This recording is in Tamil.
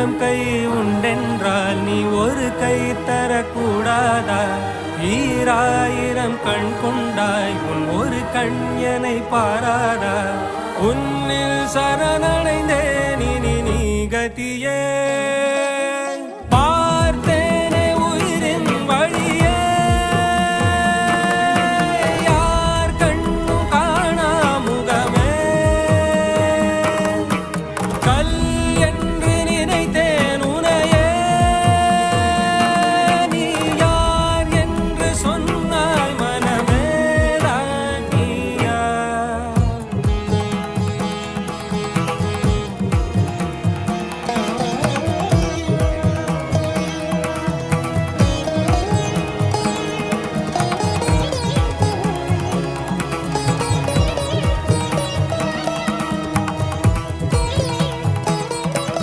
ஆயிரம் கை உண்டென்றால் நீ ஒரு கை தரக்கூடாதா? ஈராயிரம் கண் கொண்டாய் உன் ஒரு கண்யனை பாராதா? உன்னில் சரணடைந்தேன் இனி நீ கதியே.